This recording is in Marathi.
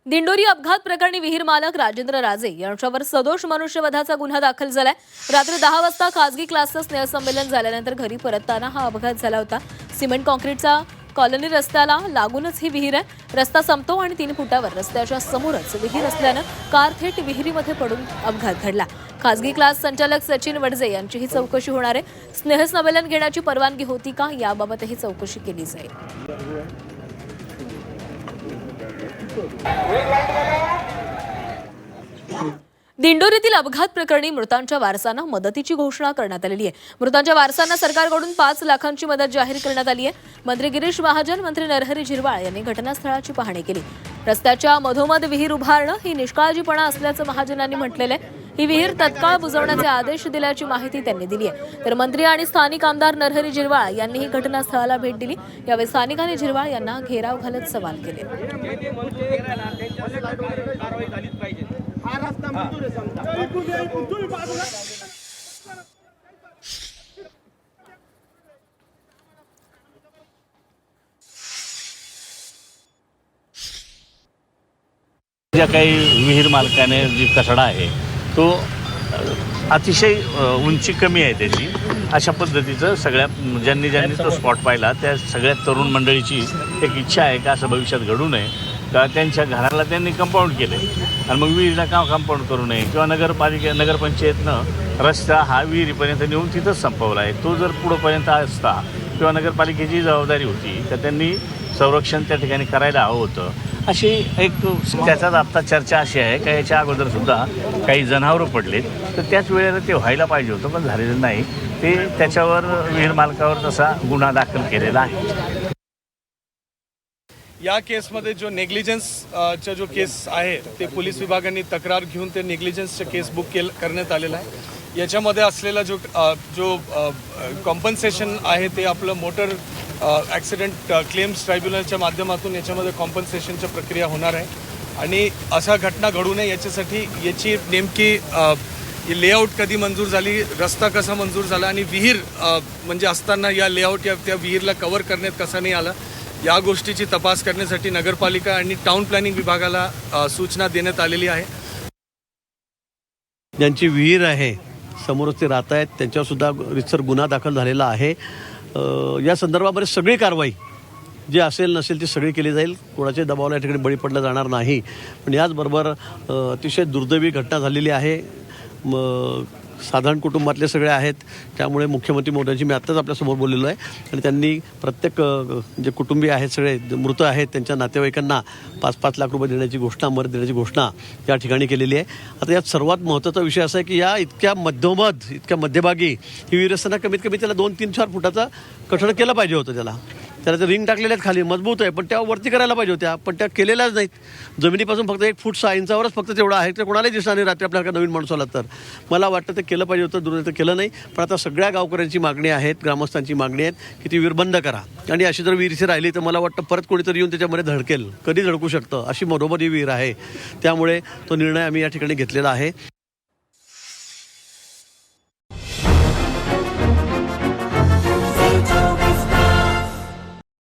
दिंडोरी अपघात प्रकरणी विहीर मालक राजेंद्र राजे यांच्यावर सदोष मनुष्यवधाचा गुन्हा दाखल झालाय। रात्री 10 वाजता खासगी क्लासचं स्नेहसंमेलन झाल्यानंतर घरी परतताना हा अपघात झाला होता। सिमेंट कॉन्क्रीटचा कॉलनी रस्त्याला लागूनच ही विहीर आहे। रस्ता संपतो आणि 3 फुटावर रस्त्याच्या समोरच विहीर असल्यानं कार थेट विहिरीमध्ये पडून अपघात घडला। खासगी क्लास संचालक सचिन वडजे यांची ही चौकशी होणार आहे। स्नेहसंमेलन घेण्याची परवानगी होती का याबाबतही चौकशी केली जाईल। दिंडोरीतील अपघात प्रकरणी मृतांच्या वारसांना मदतीची घोषणा करण्यात आलेली आहे। मृतांच्या वारसांना सरकारकडून 5 लाखांची मदत जाहीर करण्यात आली आहे। मंत्री गिरीश महाजन, मंत्री नरहरी झिरवाळ यांनी घटनास्थळाची पाहणी केली। रस्त्याच्या मधोमध विहीर उभारणं ही निष्काळजीपणा असल्याचं महाजनांनी म्हटलेलं आहे। ही विहीर तत्काळ बुजवण्याचे आदेश दिल्याची माहिती त्यांनी दिली आहे। तर मंत्री आणि स्थानिक आमदार नरहरी झिरवाळ यांनीही घटनास्थळाला भेट दिली। यावेळी स्थानिकांनी झिरवाळ यांना घेराव घालत सवाल केले। ज्या काही विहीर मालकाने जी कचरा आहे तो अतिशय उंची कमी आहे त्याची, अशा पद्धतीचं सगळ्या ज्यांनी तो स्पॉट पाहिला त्या सगळ्या तरुण मंडळीची एक इच्छा आहे का असं भविष्यात घडू नये, का त्यांच्या घराला त्यांनी कंपाऊंड केले आणि मग विहिरीला का कंपाऊंड करू नये, किंवा नगरपंचायतनं रस्ता हा विहिरीपर्यंत नेऊन तिथंच संपवला आहे। तो जर पुढंपर्यंत असता किंवा नगरपालिकेची जबाबदारी होती तर त्यांनी संरक्षण त्या ठिकाणी करायला हवं होतं। अशी एक त्याचाच आता चर्चा अशी आहे का याच्या अगोदर सुद्धा काही जनावरं पडलेत, तर त्याच वेळेला ते व्हायला पाहिजे होतं पण झालेलं नाही। ते त्याच्यावर विहीर मालकावर तसा गुन्हा दाखल केलेला आहे। या केसमध्ये जो नेग्लिजन्सचा जो केस आहे ते पोलीस विभागाने तक्रार घेऊन ते नेग्लिजन्सचं केस बुक करण्यात आलेलं आहे। याच्यामध्ये असलेला जो कॉम्पन्सेशन आहे ते आपलं मोटर ॲक्सिडेंट क्लेम्स ट्रायब्युनलच्या माध्यमातून याच्यामध्ये कॉम्पन्सेशनच्या प्रक्रिया होणार आहे आणि अशा घटना घडू नये याच्यासाठी याची नेमकी लेआउट कधी मंजूर झाली, रस्ता कसा मंजूर झाला आणि विहीर म्हणजे असताना या लेआउट या त्या विहीरला कव्हर करण्यात कसा नाही आला, या गोष्टीची तपास करण्यासाठी नगरपालिका आणि टाउन प्लॅनिंग विभागाला सूचना देण्यात आलेली आहे। ज्यांची विहीर आहे समोरच ते राहत आहेत त्यांच्यावर सुद्धा रितसर गुन्हा दाखल झालेला आहे। या संदर्भामध्ये सगळी कारवाई जी असेल नसेल ती सगळी केली जाईल। कोणाच्या दबावाला या ठिकाणी बळी पडला जाणार नाही। पण याचबरोबर अतिशय दुर्दैवी घटना झालेली आहे। साधारण कुटुंबातले सगळे आहेत, त्यामुळे मुख्यमंत्री महोदयांची मी आत्ताच आपल्यासमोर बोललेलो आहे आणि त्यांनी प्रत्येक जे कुटुंबीय आहेत सगळे मृत आहेत त्यांच्या नातेवाईकांना 5-5 लाख रुपये देण्याची घोषणा, मदत देण्याची घोषणा या ठिकाणी केलेली आहे। आता यात सर्वात महत्त्वाचा विषय असा आहे की या इतक्या मध्यभागी ही विहीर असताना कमीत कमी त्याला 2-3-4 फुटाचा कठड केलं पाहिजे होतं। त्याला रिंग टाकलेल्या आहेत खाली, मजबूत आहे, पण त्या वरती करायला पाहिजे होत्या, पण त्या केलेल्याच नाहीत। जमिनीपासून फक्त 1 फूट 6 इंचावरच फक्त तेवढं आहे, ते कोणालाही दिसणार नाही रात्री आपल्याला नवीन माणूस आला तर। मला वाटतं ते केलं पाहिजे होतं, दुर्दैव केलं नाही। पण आता सगळ्या गावकऱ्यांची मागणी आहेत, ग्रामस्थांची मागणी आहेत की ती विहीर बंद करा आणि अशी जर विहीर इथे राहिली तर मला वाटतं परत कोणीतरी येऊन त्याच्यामध्ये धडकेल, कधी धडकू शकतं, अशी मधोमध ही विहीर आहे। त्यामुळे तो निर्णय आम्ही या ठिकाणी घेतलेला आहे।